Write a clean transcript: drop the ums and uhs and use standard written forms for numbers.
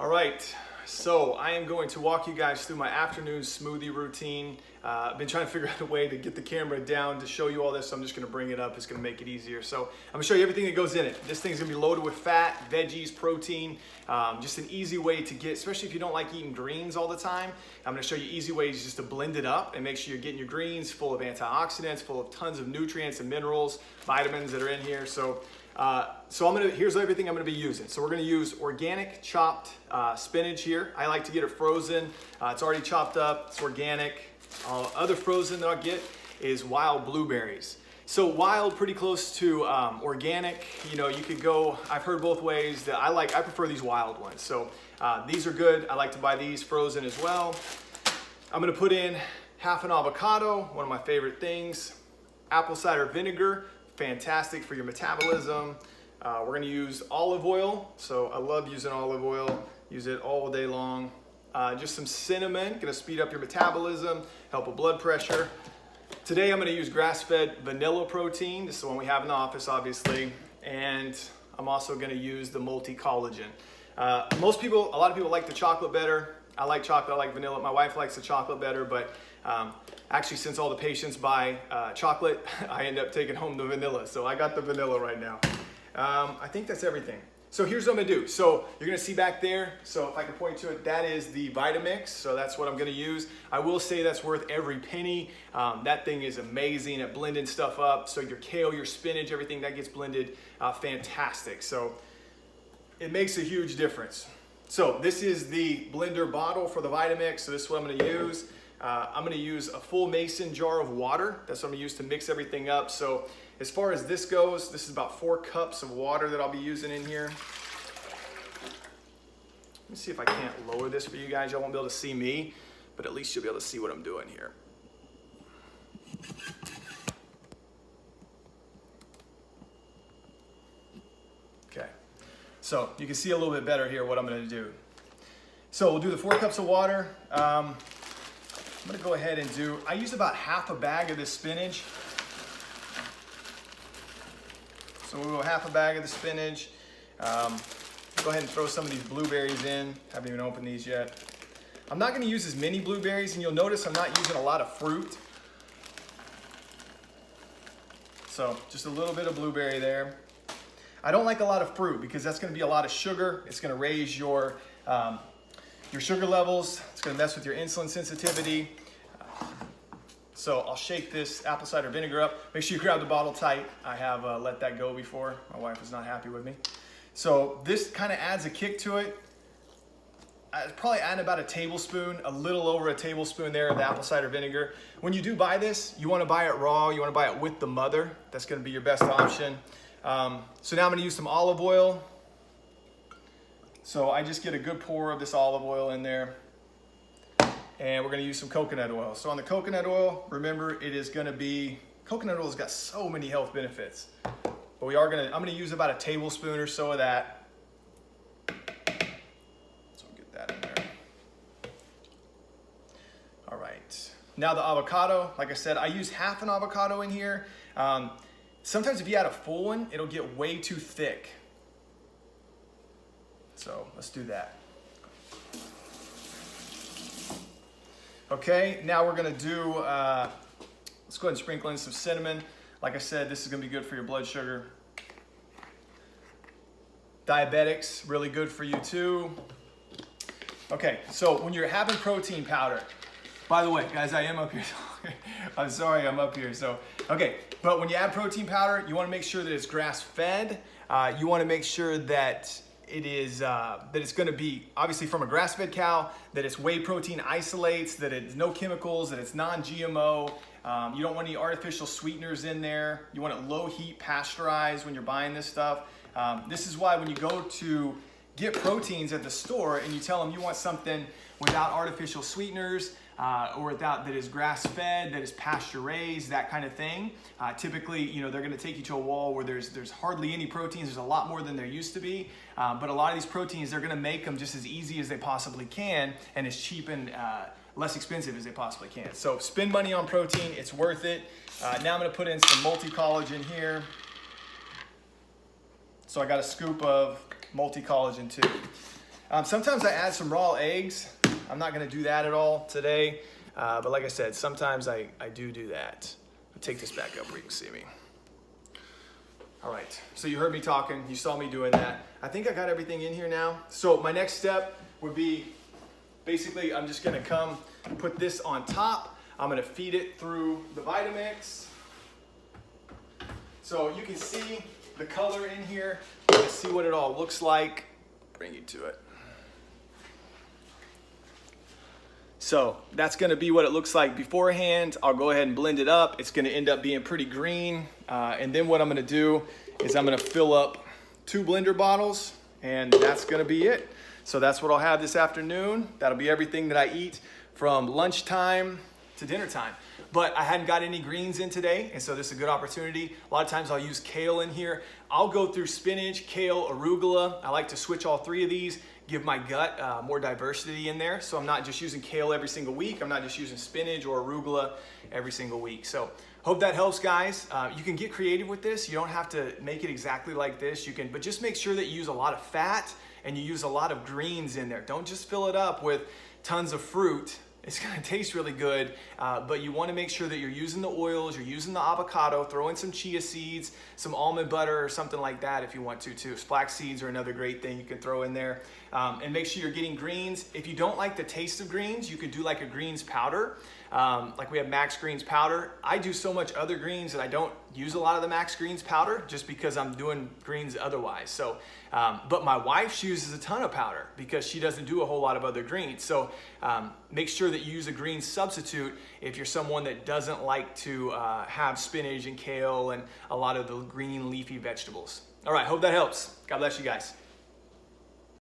All right, so I am going to walk you guys through my afternoon smoothie routine. I've been trying to figure out a way to get the camera down to show you all this, so I'm just gonna bring it up. It's gonna make it easier. So I'm gonna show you everything that goes in it. This thing's gonna be loaded with fat, veggies, protein, just an easy way to get, especially if you don't like eating greens all the time. I'm gonna show you easy ways just to blend it up and make sure you're getting your greens full of antioxidants, full of tons of nutrients and minerals, vitamins that are in here. Here's everything I'm gonna be using. So we're gonna use organic chopped spinach here. I like to get it frozen. It's already chopped up, it's organic. Other frozen that I'll get is wild blueberries. So wild, pretty close to organic. You know, you could go, I've heard both ways. I prefer these wild ones. So these are good. I like to buy these frozen as well. I'm gonna put in half an avocado, one of my favorite things. Apple cider vinegar, fantastic for your metabolism. We're gonna use olive oil. So I love using olive oil. Use it all day long. Just some cinnamon, gonna speed up your metabolism, help with blood pressure. Today I'm gonna use grass-fed vanilla protein. This is the one we have in the office, obviously. And I'm also gonna use the multi-collagen. A lot of people like the chocolate better. I like chocolate, I like vanilla. My wife likes the chocolate better, but actually since all the patients buy chocolate, I end up taking home the vanilla. So I got the vanilla right now. I think that's everything. So here's what I'm gonna do. So you're gonna see back there, so if I can point to it, that is the Vitamix. So that's what I'm gonna use. I will say that's worth every penny. That thing is amazing at blending stuff up. So your kale, your spinach, everything that gets blended, fantastic. So it makes a huge difference. So this is the blender bottle for the Vitamix. So this is what I'm gonna use. I'm gonna use a full mason jar of water. That's what I'm gonna use to mix everything up. So as far as this goes, this is about 4 cups of water that I'll be using in here. Let me see if I can't lower this for you guys. Y'all won't be able to see me, but at least you'll be able to see what I'm doing here. Okay, so you can see a little bit better here what I'm gonna do. So we'll do the 4 cups of water. I'm gonna go ahead and I use about half a bag of this spinach. So we'll go half a bag of the spinach. Go ahead and throw some of these blueberries in. Haven't even opened these yet. I'm not gonna use as many blueberries, and you'll notice I'm not using a lot of fruit. So just a little bit of blueberry there. I don't like a lot of fruit because that's gonna be a lot of sugar. It's gonna raise your sugar levels. It's gonna mess with your insulin sensitivity. So I'll shake this apple cider vinegar up. Make sure you grab the bottle tight. I have let that go before. My wife was not happy with me. So this kind of adds a kick to it. I'd probably add about a tablespoon, a little over a tablespoon there of the apple cider vinegar. When you do buy this, you wanna buy it raw. You wanna buy it with the mother. That's gonna be your best option. So now I'm gonna use some olive oil. So I just get a good pour of this olive oil in there. And we're gonna use some coconut oil. So on the coconut oil, remember coconut oil's got so many health benefits. But I'm gonna use about a tablespoon or so of that. So I'll get that in there. All right, now the avocado. Like I said, I use half an avocado in here. Sometimes if you add a full one, it'll get way too thick. So let's do that. Okay, now we're gonna do, let's go ahead and sprinkle in some cinnamon. Like I said, this is gonna be good for your blood sugar. Diabetics, really good for you too. Okay, so when you're having protein powder, by the way, guys, I am up here. I'm sorry, I'm up here. So, okay, but when you add protein powder, you wanna make sure that it's grass-fed. You wanna make sure that it's going to be obviously from a grass-fed cow, that it's whey protein isolates, that it's no chemicals, that it's non-GMO. You don't want any artificial sweeteners in there. You want it low heat pasteurized when you're buying this stuff. This is why when you go to get proteins at the store and you tell them you want something without artificial sweeteners, or that is grass-fed, that is pasture-raised, that kind of thing. Typically, they're going to take you to a wall where there's hardly any proteins. There's a lot more than there used to be. But a lot of these proteins, they're going to make them just as easy as they possibly can and as cheap and less expensive as they possibly can. So spend money on protein. It's worth it. Now I'm going to put in some multi-collagen here. So I got a scoop of multi-collagen too. Sometimes I add some raw eggs. I'm not gonna do that at all today. But like I said, sometimes I do that. I'll take this back up where you can see me. All right, so you heard me talking, you saw me doing that. I think I got everything in here now. So my next step would be, basically I'm just gonna come put this on top. I'm gonna feed it through the Vitamix. So you can see the color in here, see what it all looks like. Bring you to it. So that's gonna be what it looks like beforehand. I'll go ahead and blend it up. It's gonna end up being pretty green. And then what I'm gonna do is I'm gonna fill up 2 blender bottles, and that's gonna be it. So that's what I'll have this afternoon. That'll be everything that I eat from lunchtime to dinner time. But I hadn't got any greens in today, and so this is a good opportunity. A lot of times I'll use kale in here. I'll go through spinach, kale, arugula. I like to switch all 3 of these, give my gut more diversity in there. So I'm not just using kale every single week. I'm not just using spinach or arugula every single week. So hope that helps, guys. You can get creative with this. You don't have to make it exactly like this. You can, but just make sure that you use a lot of fat and you use a lot of greens in there. Don't just fill it up with tons of fruit. It's gonna taste really good, but you wanna make sure that you're using the oils, you're using the avocado, throw in some chia seeds, some almond butter or something like that if you want to too. Flax seeds are another great thing you can throw in there. And make sure you're getting greens. If you don't like the taste of greens, you could do like a greens powder. Like we have Max Greens powder. I do so much other greens that I don't use a lot of the Max Greens powder just because I'm doing greens otherwise. So, but my wife, she uses a ton of powder because she doesn't do a whole lot of other greens. So make sure that you use a green substitute if you're someone that doesn't like to have spinach and kale and a lot of the green leafy vegetables. All right, hope that helps. God bless you guys.